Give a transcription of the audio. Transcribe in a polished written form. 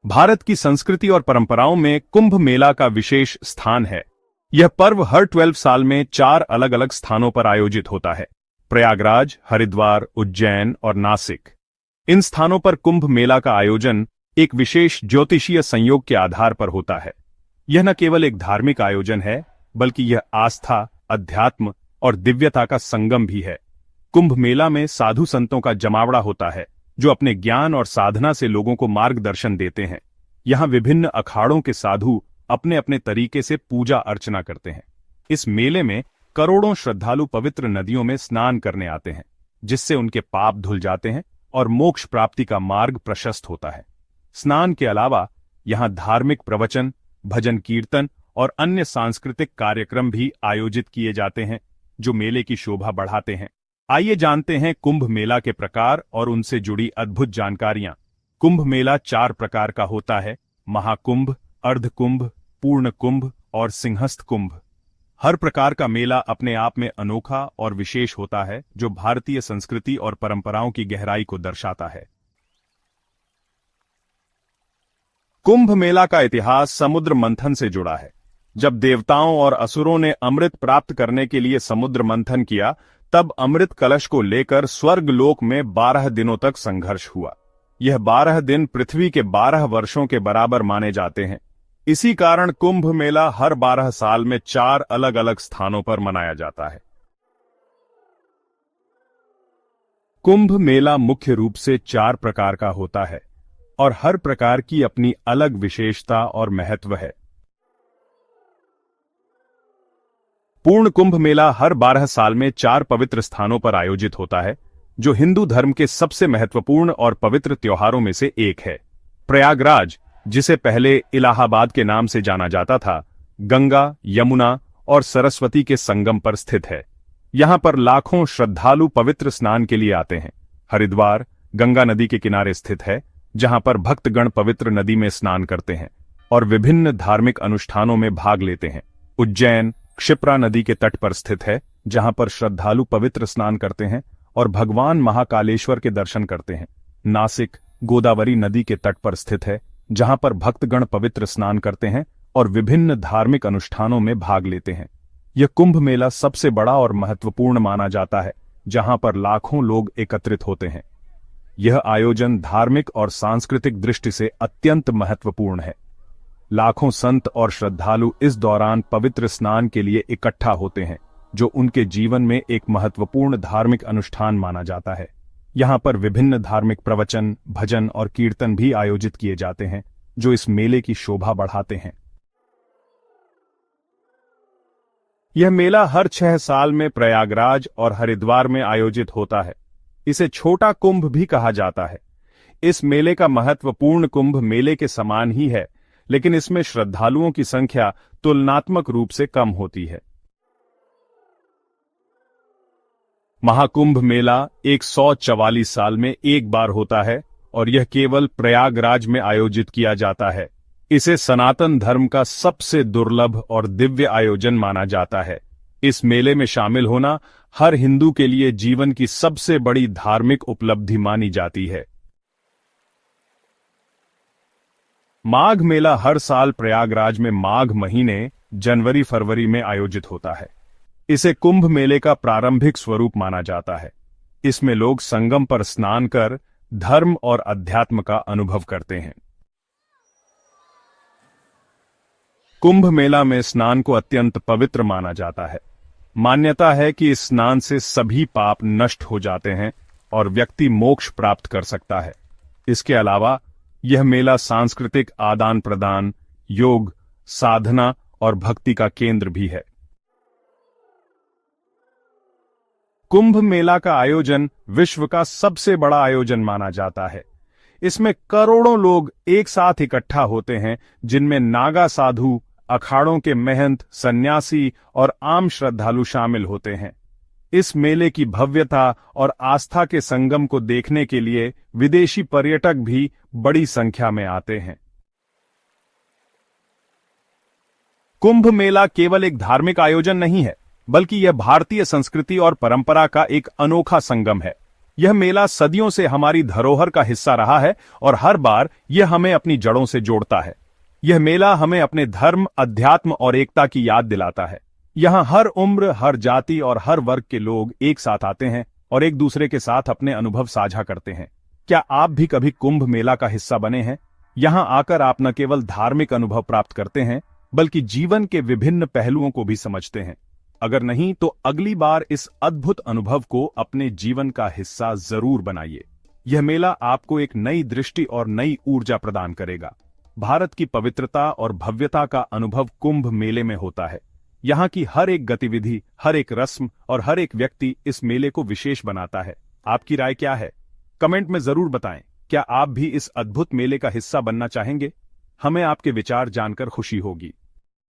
भारत की संस्कृति और परंपराओं में कुंभ मेला का विशेष स्थान है। यह पर्व हर 12 साल में 4 अलग अलग स्थानों पर आयोजित होता है: प्रयागराज, हरिद्वार, उज्जैन और नासिक। इन स्थानों पर कुंभ मेला का आयोजन एक विशेष ज्योतिषीय संयोग के आधार पर होता है। यह न केवल एक धार्मिक आयोजन है, बल्कि यह आस्था, अध्यात्म और दिव्यता का संगम भी है। कुंभ मेला में साधु संतों का जमावड़ा होता है, जो अपने ज्ञान और साधना से लोगों को मार्गदर्शन देते हैं। यहाँ विभिन्न अखाड़ों के साधु अपने अपने तरीके से पूजा अर्चना करते हैं। इस मेले में करोड़ों श्रद्धालु पवित्र नदियों में स्नान करने आते हैं, जिससे उनके पाप धुल जाते हैं और मोक्ष प्राप्ति का मार्ग प्रशस्त होता है। स्नान के अलावा यहाँ धार्मिक प्रवचन, भजन कीर्तन और अन्य सांस्कृतिक कार्यक्रम भी आयोजित किए जाते हैं, जो मेले की शोभा बढ़ाते हैं। आइए जानते हैं कुंभ मेला के प्रकार और उनसे जुड़ी अद्भुत जानकारियां। कुंभ मेला 4 प्रकार का होता है: महाकुंभ, अर्धकुंभ, पूर्ण कुंभ और सिंहस्थ कुंभ। हर प्रकार का मेला अपने आप में अनोखा और विशेष होता है, जो भारतीय संस्कृति और परंपराओं की गहराई को दर्शाता है। कुंभ मेला का इतिहास समुद्र मंथन से जुड़ा है। जब देवताओं और असुरों ने अमृत प्राप्त करने के लिए समुद्र मंथन किया, तब अमृत कलश को लेकर स्वर्गलोक में 12 दिनों तक संघर्ष हुआ। यह 12 दिन पृथ्वी के 12 वर्षों के बराबर माने जाते हैं। इसी कारण कुंभ मेला हर 12 साल में 4 अलग अलग स्थानों पर मनाया जाता है। कुंभ मेला मुख्य रूप से 4 प्रकार का होता है और हर प्रकार की अपनी अलग विशेषता और महत्व है। पूर्ण कुंभ मेला हर 12 साल में 4 पवित्र स्थानों पर आयोजित होता है, जो हिंदू धर्म के सबसे महत्वपूर्ण और पवित्र त्योहारों में से एक है। प्रयागराज, जिसे पहले इलाहाबाद के नाम से जाना जाता था, गंगा, यमुना और सरस्वती के संगम पर स्थित है। यहां पर लाखों श्रद्धालु पवित्र स्नान के लिए आते हैं। हरिद्वार गंगा नदी के किनारे स्थित है, जहां पर भक्तगण पवित्र नदी में स्नान करते हैं और विभिन्न धार्मिक अनुष्ठानों में भाग लेते हैं। उज्जैन क्षिप्रा नदी के तट पर स्थित है, जहां पर श्रद्धालु पवित्र स्नान करते हैं और भगवान महाकालेश्वर के दर्शन करते हैं। नासिक गोदावरी नदी के तट पर स्थित है, जहां पर भक्तगण पवित्र स्नान करते हैं और विभिन्न धार्मिक अनुष्ठानों में भाग लेते हैं। यह कुंभ मेला सबसे बड़ा और महत्वपूर्ण माना जाता है, जहां पर लाखों लोग एकत्रित होते हैं। यह आयोजन धार्मिक और सांस्कृतिक दृष्टि से अत्यंत महत्वपूर्ण है। लाखों संत और श्रद्धालु इस दौरान पवित्र स्नान के लिए इकट्ठा होते हैं, जो उनके जीवन में एक महत्वपूर्ण धार्मिक अनुष्ठान माना जाता है। यहाँ पर विभिन्न धार्मिक प्रवचन, भजन और कीर्तन भी आयोजित किए जाते हैं, जो इस मेले की शोभा बढ़ाते हैं। यह मेला हर 6 साल में प्रयागराज और हरिद्वार में आयोजित होता है। इसे छोटा कुंभ भी कहा जाता है। इस मेले का महत्व पूर्ण कुंभ मेले के समान ही है, लेकिन इसमें श्रद्धालुओं की संख्या तुलनात्मक रूप से कम होती है। महाकुंभ मेला 144 साल में एक बार होता है और यह केवल प्रयागराज में आयोजित किया जाता है। इसे सनातन धर्म का सबसे दुर्लभ और दिव्य आयोजन माना जाता है। इस मेले में शामिल होना हर हिंदू के लिए जीवन की सबसे बड़ी धार्मिक उपलब्धि मानी जाती है। माघ मेला हर साल प्रयागराज में माघ महीने जनवरी-फरवरी में आयोजित होता है। इसे कुंभ मेले का प्रारंभिक स्वरूप माना जाता है। इसमें लोग संगम पर स्नान कर धर्म और अध्यात्म का अनुभव करते हैं। कुंभ मेला में स्नान को अत्यंत पवित्र माना जाता है। मान्यता है कि इस स्नान से सभी पाप नष्ट हो जाते हैं और व्यक्ति मोक्ष प्राप्त कर सकता है। इसके अलावा यह मेला सांस्कृतिक आदान प्रदान, योग, साधना और भक्ति का केंद्र भी है। कुंभ मेला का आयोजन विश्व का सबसे बड़ा आयोजन माना जाता है। इसमें करोड़ों लोग एक साथ इकट्ठा होते हैं, जिनमें नागा साधु, अखाड़ों के महंत, सन्यासी और आम श्रद्धालु शामिल होते हैं। इस मेले की भव्यता और आस्था के संगम को देखने के लिए विदेशी पर्यटक भी बड़ी संख्या में आते हैं। कुंभ मेला केवल एक धार्मिक आयोजन नहीं है, बल्कि यह भारतीय संस्कृति और परंपरा का एक अनोखा संगम है। यह मेला सदियों से हमारी धरोहर का हिस्सा रहा है और हर बार यह हमें अपनी जड़ों से जोड़ता है। यह मेला हमें अपने धर्म, अध्यात्म और एकता की याद दिलाता है। यहाँ हर उम्र, हर जाति और हर वर्ग के लोग एक साथ आते हैं और एक दूसरे के साथ अपने अनुभव साझा करते हैं। क्या आप भी कभी कुंभ मेला का हिस्सा बने हैं? यहाँ आकर आप न केवल धार्मिक अनुभव प्राप्त करते हैं, बल्कि जीवन के विभिन्न पहलुओं को भी समझते हैं। अगर नहीं तो अगली बार इस अद्भुत अनुभव को अपने जीवन का हिस्सा जरूर बनाइए। यह मेला आपको एक नई दृष्टि और नई ऊर्जा प्रदान करेगा। भारत की पवित्रता और भव्यता का अनुभव कुंभ मेले में होता है। यहाँ की हर एक गतिविधि, हर एक रस्म और हर एक व्यक्ति इस मेले को विशेष बनाता है। आपकी राय क्या है? कमेंट में जरूर बताएं। क्या आप भी इस अद्भुत मेले का हिस्सा बनना चाहेंगे? हमें आपके विचार जानकर खुशी होगी।